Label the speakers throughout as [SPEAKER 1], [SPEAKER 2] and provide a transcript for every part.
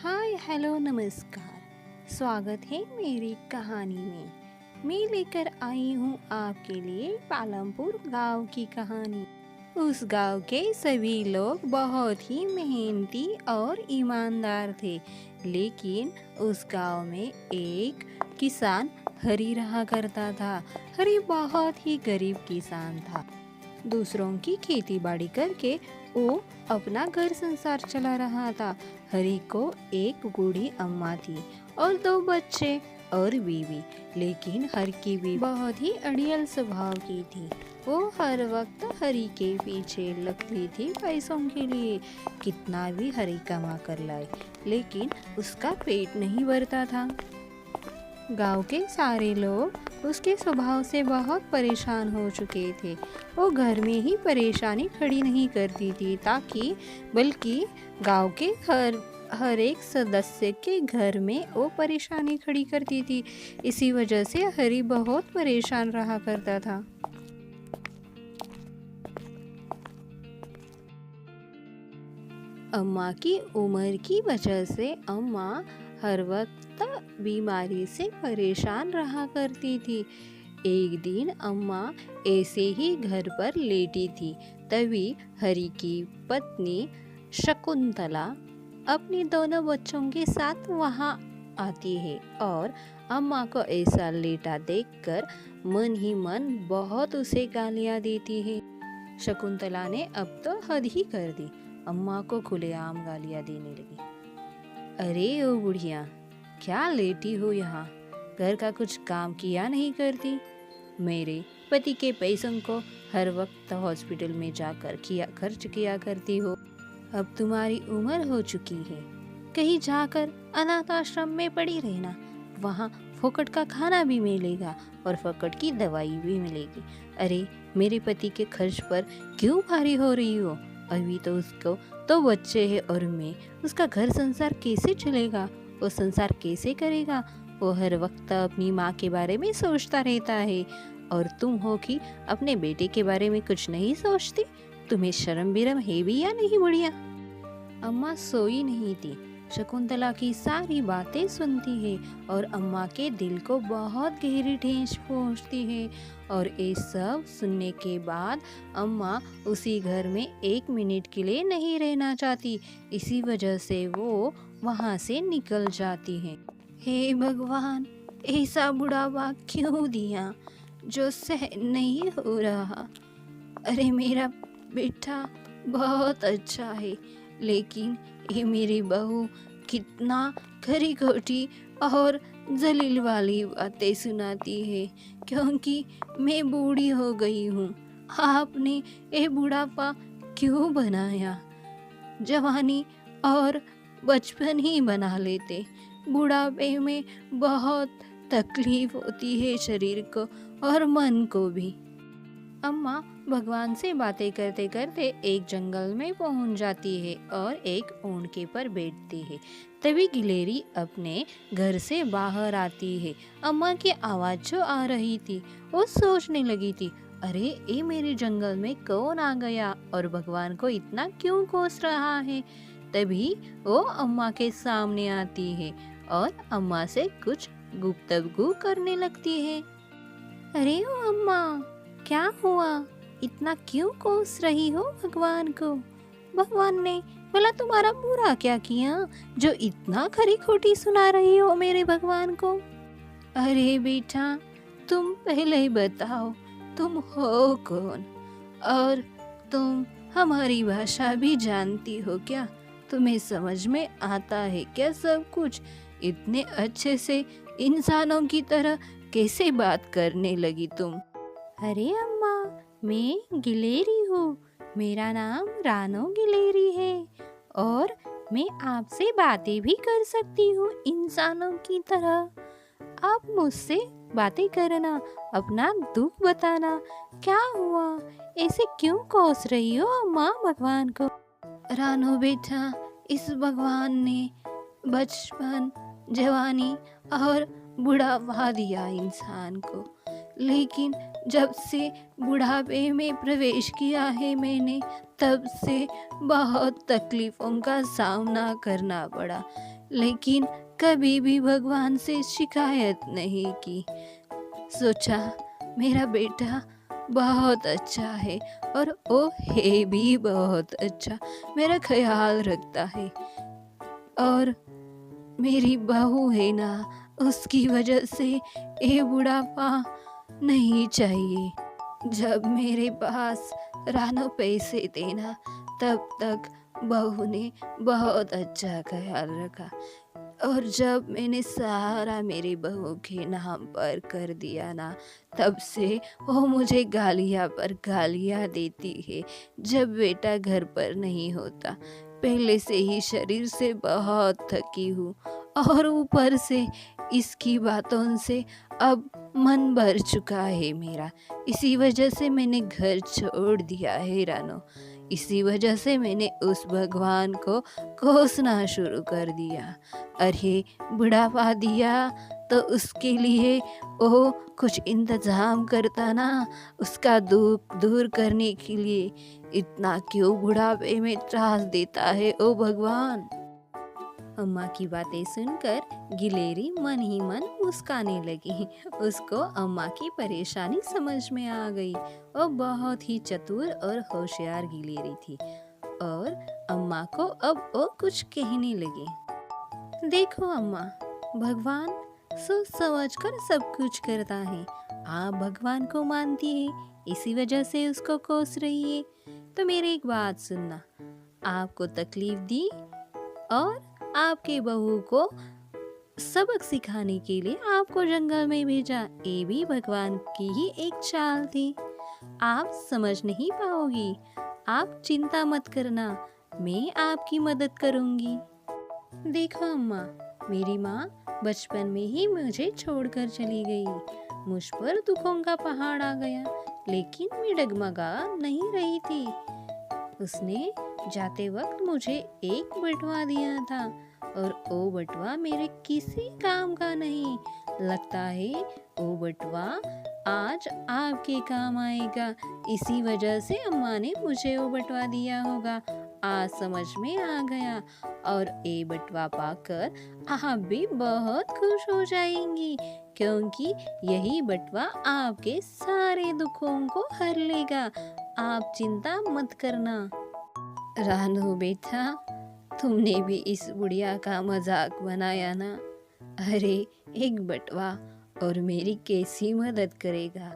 [SPEAKER 1] Hi hello नमस्कार। स्वागत है मेरी कहानी में। मैं लेकर आई हूँ आपके लिए पालमपुर गांव की कहानी। उस गांव के सभी लोग बहुत ही मेहनती और ईमानदार थे, लेकिन उस गांव में एक किसान हरी रहा करता था। हरी बहुत ही गरीब किसान था। दूसरों की खेती बाड़ी करके वो अपना घर संसार चला रहा था। हरी को एक बूढ़ी अम्मा थी और 2 बच्चे और बीवी। लेकिन हर की बीवी बहुत ही अड़ियल स्वभाव की थी। वो हर वक्त हरी के पीछे लगती थी पैसों के लिए। कितना भी हरी कमा कर लाए, लेकिन उसका पेट नहीं भरता था। गांव के सारे लोग उसके स्वभाव से बहुत परेशान हो चुके थे। वो घर में ही परेशानी खड़ी नहीं करती थी बल्कि गांव के हर एक सदस्य के घर में वो परेशानी खड़ी करती थी। इसी वजह से हरी बहुत परेशान रहा करता था। अम्मा की उम्र की वजह से अम्मा हर वक्त बीमारी से परेशान रहा करती थी। एक दिन अम्मा ऐसे ही घर पर लेटी थी, तभी हरी की पत्नी शकुंतला अपने दोनों बच्चों के साथ वहां आती है और अम्मा को ऐसा लेटा देखकर मन ही मन बहुत उसे गालियां देती है। शकुंतला ने अब तो हद ही कर दी। अम्मा को खुलेआम गालियां देने लगी। अरे ओ बुढ़िया, क्या लेटी हो यहाँ? घर का कुछ काम किया नहीं करती? मेरे पति के पैसों को हर वक्त हॉस्पिटल में जाकर खर्च किया करती हो। अब तुम्हारी उम्र हो चुकी है, कहीं जाकर अनाथ आश्रम में पड़ी रहना। वहाँ फोकट का खाना भी मिलेगा और फोकट की दवाई भी मिलेगी। अरे मेरे पति के खर्च पर क्यों भारी हो रही हो? अभी तो उसको 2 बच्चे हैं और मैं, उसका घर संसार कैसे चलेगा? वो संसार कैसे करेगा? वो हर वक्त अपनी माँ के बारे में सोचता रहता है और तुम हो कि अपने बेटे के बारे में कुछ नहीं सोचती। तुम्हें शर्म बिरम है भी या नहीं बुढ़िया? अम्मा सोई नहीं थी। शकुंतला की सारी बातें सुनती है और अम्मा के दिल को बहुत गहरी ठेस पहुंचती है। और ये सब सुनने के बाद अम्मा उसी घर में 1 मिनट के लिए नहीं रहना चाहती। इसी वजह से वो वहां से निकल जाती है। हे भगवान, ऐसा बुढ़ापा क्यों दिया जो सहन नहीं हो रहा? अरे मेरा बेटा बहुत अच्छा है, लेकिन ये मेरी बहू कितना खरी खोटी और जलील वाली बातें सुनाती है, क्योंकि मैं बूढ़ी हो गई हूँ। आपने ये बुढ़ापा क्यों बनाया? जवानी और बचपन ही बना लेते। बुढ़ापे में बहुत तकलीफ होती है शरीर को और मन को भी। अम्मा भगवान से बातें करते करते एक जंगल में पहुंच जाती है और एक ऊंट पर बैठती है। तभी गिलेरी अपने घर से बाहर आती है। अम्मा की आवाज जो आ रही थी, वो सोचने लगी थी, अरे ये मेरे जंगल में कौन आ गया और भगवान को इतना क्यों कोस रहा है? तभी वो अम्मा के सामने आती है और अम्मा से कुछ गुफ्तगू करने लगती है। अरे ओ अम्मा, क्या हुआ? इतना क्यों कोस रही हो भगवान को? भगवान ने भला तुम्हारा बुरा क्या किया जो इतना खरी खोटी सुना रही हो मेरे भगवान को? अरे बेटा, तुम पहले ही बताओ, तुम हो कौन? और तुम हमारी भाषा भी जानती हो क्या? तुम्हें समझ में आता है क्या सब कुछ? इतने अच्छे से इंसानों की तरह कैसे बात करने लगी तुम? अरे अम्मा, मैं गिलेरी हूँ। मेरा नाम रानो गिलेरी है और मैं आपसे बातें भी कर सकती हूँ इंसानों की तरह। आप मुझसे बातें करना, अपना दुख बताना। क्या हुआ? ऐसे क्यों कोस रही हो अम्मा भगवान को? रानो बेटा, इस भगवान ने बचपन, जवानी और बुढ़ापा दिया इंसान को, लेकिन जब से बुढ़ापे में प्रवेश किया है मैंने, तब से बहुत तकलीफ़ों का सामना करना पड़ा, लेकिन कभी भी भगवान से शिकायत नहीं की। सोचा मेरा बेटा बहुत अच्छा है और वो है भी बहुत अच्छा, मेरा ख्याल रखता है। और मेरी बहू है ना, उसकी वजह से ये बुढ़ापा नहीं चाहिए। जब मेरे पास रानो पैसे थे ना, तब तक बहू ने बहुत अच्छा ख्याल रखा, और जब मैंने सारा मेरी बहू के नाम पर कर दिया ना, तब से वो मुझे गालियाँ पर गालियाँ देती है जब बेटा घर पर नहीं होता। पहले से ही शरीर से बहुत थकी हूँ, और ऊपर से इसकी बातों से अब मन भर चुका है मेरा। इसी वजह से मैंने घर छोड़ दिया है रानो। इसी वजह से मैंने उस भगवान को कोसना शुरू कर दिया। अरे बुढ़ापा दिया तो उसके लिए वो कुछ इंतज़ाम करता ना, उसका दुख दूर करने के लिए। इतना क्यों बुढ़ापे में त्रास देता है ओ भगवान। अम्मा की बातें सुनकर गिलेरी मन ही मन मुस्काने लगी। उसको अम्मा की परेशानी समझ में आ गई। वो बहुत ही चतुर और होशियार गिलेरी थी, और अम्मा को अब वो कुछ कहने लगी। देखो अम्मा, भगवान सोच समझ कर सब कुछ करता है। आप भगवान को मानती है, इसी वजह से उसको कोस रही है। तो मेरी एक बात सुनना, आपको तकलीफ दी और आपके बहू को सबक सिखाने के लिए आपको जंगल में भेजा, ये भी भगवान की ही एक चाल थी। आप समझ नहीं पाओगी, आप चिंता मत करना, मैं आपकी मदद करूंगी। देखो अम्मा, मेरी माँ बचपन में ही मुझे छोड़कर चली गई। मुझ पर दुखों का पहाड़ आ गया, लेकिन मैं डगमगा नहीं रही थी। उसने जाते वक्त मुझे एक बटुआ दिया था, और वो बटुआ मेरे किसी काम का नहीं। लगता है वो बटुआ आज आपके काम आएगा। इसी वजह से अम्मा ने मुझे वो बटुआ दिया होगा। आज समझ में आ गया, और ये बटुआ पाकर आप भी बहुत खुश हो जाएंगी, क्योंकि यही बटुआ आपके सारे दुखों को हर लेगा। आप चिंता मत करना। रानू बेटा, तुमने भी इस बुढ़िया का मजाक बनाया ना। अरे एक बटवा और मेरी कैसी मदद करेगा।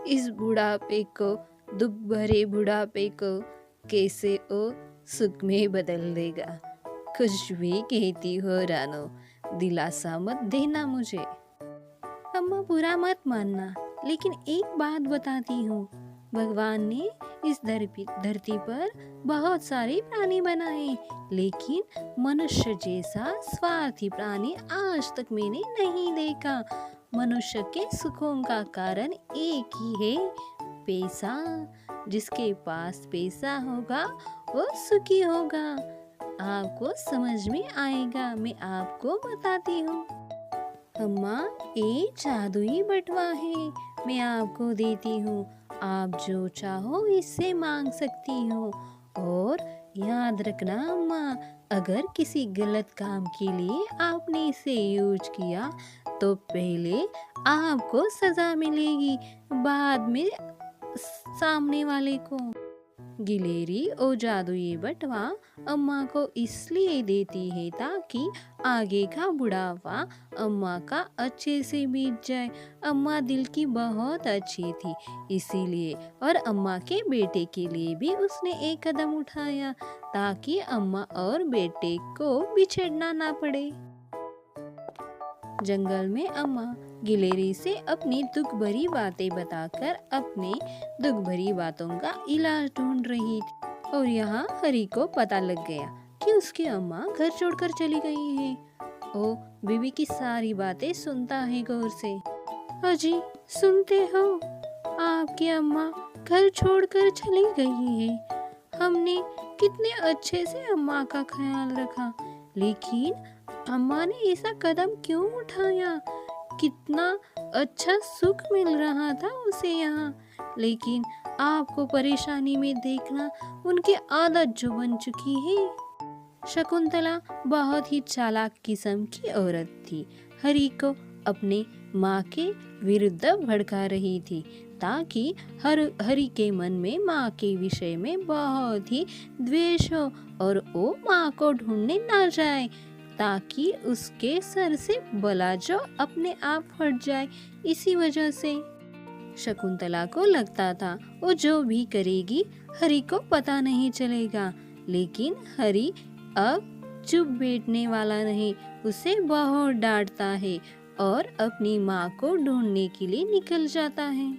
[SPEAKER 1] इस बुढ़ापे को, दुख भरे बुढ़ापे को कैसे ओ सुख में बदल देगा। कुछ भी कहती हो रानो, दिलासा मत देना मुझे। अम्मा बुरा मत मानना, लेकिन एक बात बताती हूँ, भगवान ने इस धरती पर बहुत सारे प्राणी बनाए, लेकिन मनुष्य जैसा स्वार्थी प्राणी आज तक मैंने नहीं देखा। मनुष्य के सुखों का कारण एक ही है, पैसा। जिसके पास पैसा होगा वो सुखी होगा। आपको समझ में आएगा, मैं आपको बताती हूँ। अम्मा, ये जादुई बटवा है, मैं आपको देती हूँ। आप जो चाहो इससे मांग सकती हो। और याद रखना अम्मा, अगर किसी गलत काम के लिए आपने इसे यूज किया तो पहले आपको सजा मिलेगी, बाद में सामने वाले को। गिलेरी और जादुई बटवा अम्मा को इसलिए देती है ताकि आगे का बुढ़ापा अम्मा का अच्छे से बीत जाए। अम्मा दिल की बहुत अच्छी थी, इसीलिए। और अम्मा के बेटे के लिए भी उसने एक कदम उठाया, ताकि अम्मा और बेटे को बिछड़ना ना पड़े। जंगल में अम्मा गिलेरी से अपनी दुख भरी बातें बताकर अपने दुख भरी बातों का इलाज ढूंढ रही थी। और यहाँ हरी को पता लग गया कि उसकी अम्मा घर छोड़कर चली गई है। वो बीवी की सारी बातें सुनता है गौर से। अजी, सुनते हो, आपकी अम्मा घर छोड़कर चली गई है। हमने कितने अच्छे से अम्मा का ख्याल रखा, लेकिन अम्मा ने ऐसा कदम क्यों उठाया। कितना अच्छा सुख मिल रहा था उसे यहाँ, लेकिन आपको परेशानी में देखना उनकी आदत जो बन चुकी है। शकुंतला बहुत ही चालाक किस्म की औरत थी। हरि को अपने माँ के विरुद्ध भड़का रही थी ताकि हरि के मन में माँ के विषय में बहुत ही द्वेष हो और वो माँ को ढूंढने ना जाए, ताकि उसके सर से बला जो अपने आप हट जाए। इसी वजह से शकुंतला को लगता था वो जो भी करेगी हरि को पता नहीं चलेगा, लेकिन हरि अब चुप बैठने वाला नहीं, उसे बहुत डांटता है और अपनी माँ को ढूंढने के लिए निकल जाता है।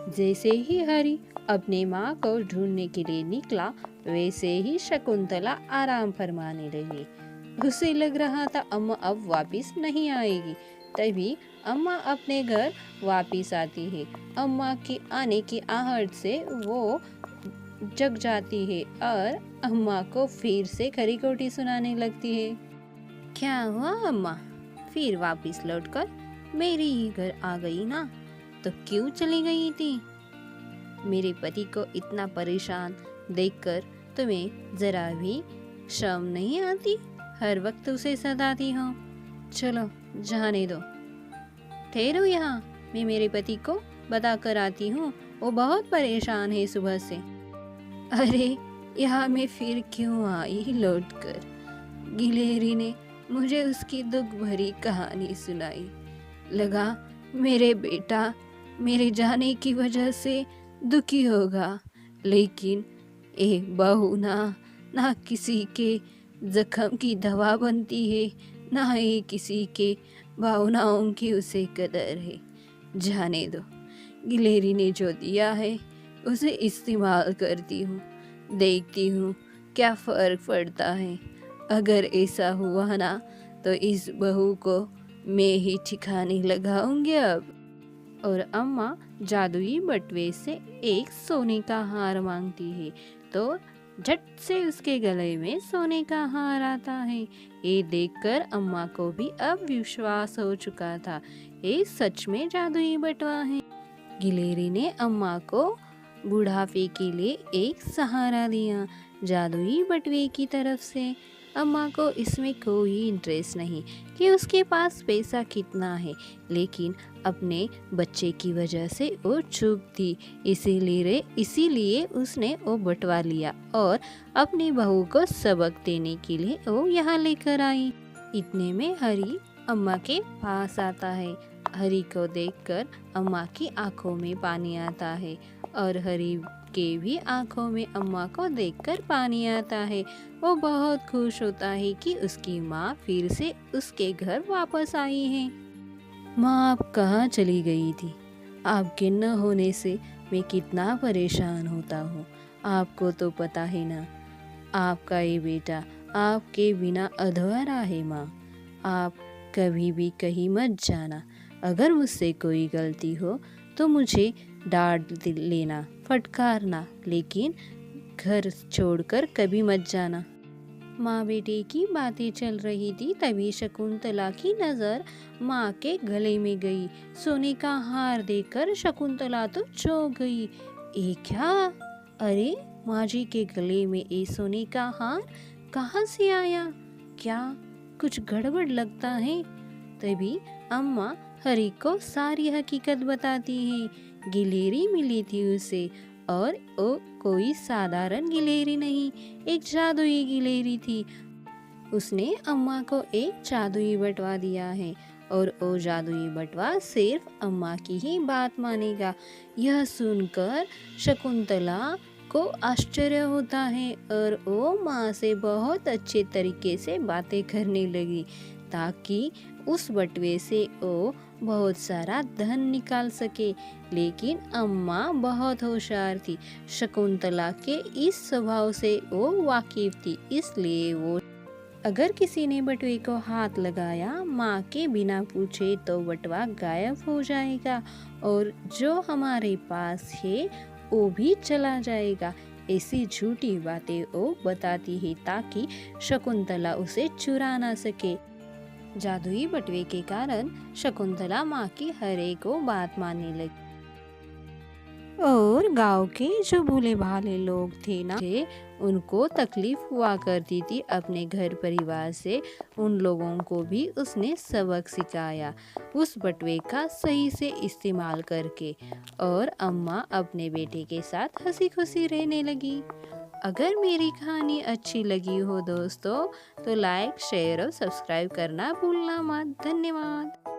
[SPEAKER 1] जैसे ही हरि अपने माँ को ढूंढने के लिए निकला, वैसे ही शकुंतला आराम फरमाने लगी। उसे लग रहा था अम्मा अब वापस नहीं आएगी। तभी अम्मा अपने घर वापस आती है। अम्मा के आने की आहट से वो जग जाती है और अम्मा को फिर से खरी खोटी सुनाने लगती है। क्या हुआ अम्मा, फिर वापस लौटकर मेरे ही घर आ गई ना, तो क्यों चली गई थी? मेरे पति को इतना परेशान देखकर तुम्हें जरा भी शर्म नहीं आती? हर वक्त उसे सताती हो। चलो जाने दो, ठहरो यहाँ, मैं मेरे पति को बता कर आती हूँ, वो बहुत परेशान है सुबह से। अरे यहाँ मैं फिर क्यों आई लौटकर? गिलहरी ने मुझे उसकी दुख भरी कहानी सुनाई। लगा मेरे बेटा मेरे जाने की वजह से दुखी होगा, लेकिन ए बहू ना किसी के जख्म की दवा बनती है, ना ही किसी के भावनाओं की उसे कदर है। जाने दो, गिलहरी ने जो दिया है उसे इस्तेमाल करती हूँ, देखती हूँ क्या फर्क पड़ता है। अगर ऐसा हुआ ना तो इस बहू को मैं ही ठिकाने लगाऊंगी अब। और अम्मा जादुई बटुए से एक सोने का हार मांगती है, तो झट से उसके गले में सोने का हार आता है। ये देखकर अम्मा को भी अब विश्वास हो चुका था, ये सच में जादुई बटुआ है। गिलहरी ने अम्मा को बुढ़ापे के लिए एक सहारा दिया जादुई बटुए की तरफ से। अम्मा को इसमें कोई इंटरेस्ट नहीं कि उसके पास पैसा कितना है, लेकिन अपने बच्चे की वजह से वो चुप थी, इसीलिए उसने वो बटवा लिया और अपनी बहू को सबक देने के लिए वो यहाँ लेकर आई। इतने में हरि अम्मा के पास आता है। हरि को देखकर अम्मा की आंखों में पानी आता है और हरि के भी आंखों में अम्मा को देखकर पानी आता है। वो बहुत खुश होता है कि उसकी माँ फिर से उसके घर वापस आई है। माँ आप कहाँ चली गई थी? आपके न होने से मैं कितना परेशान होता हूँ, आपको तो पता है ना। आपका ये बेटा आपके बिना अधूरा है माँ। आप कभी भी कहीं मत जाना। अगर मुझसे कोई गलती हो तो मुझे डांट लेना, फटकारना, लेकिन घर छोड़कर कभी मत जाना। माँ बेटे की बातें चल रही थी, तभी शकुंतला की नज़र माँ के गले में गई। सोने का हार देखकर शकुंतला तो चौंक गई। ये क्या? अरे माँ जी के गले में ये सोने का हार कहाँ से आया? क्या कुछ गड़बड़ लगता है? तभी अम्मा हरि को सारी हकीकत बताती है। गिलहरी मिली थी उसे और वो कोई साधारण गिलहरी नहीं, एक जादुई गिलहरी थी। उसने अम्मा को एक जादुई बटवा दिया है और वो जादुई बटवा सिर्फ अम्मा की ही बात मानेगा। यह सुनकर शकुंतला को आश्चर्य होता है और वो माँ से बहुत अच्छे तरीके से बातें करने लगी, ताकि उस बटवे से वो बहुत सारा धन निकाल सके। लेकिन अम्मा बहुत होशियार थी, शकुंतला के इस स्वभाव से वो वाकिफ थी, इसलिए वो अगर किसी ने बटुए को हाथ लगाया माँ के बिना पूछे तो बटवा गायब हो जाएगा और जो हमारे पास है वो भी चला जाएगा। ऐसी झूठी बातें वो बताती है ताकि शकुंतला उसे चुरा ना सके। जादुई बटवे के कारण शकुंतला माँ की हर एक को बात मानने लगी और गांव के जो भोले भाले लोग थे ना उनको तकलीफ हुआ करती थी अपने घर परिवार से, उन लोगों को भी उसने सबक सिखाया उस बटुए का सही से इस्तेमाल करके। और अम्मा अपने बेटे के साथ हंसी खुशी रहने लगी। अगर मेरी कहानी अच्छी लगी हो दोस्तों तो लाइक शेयर और सब्सक्राइब करना भूलना मत। धन्यवाद।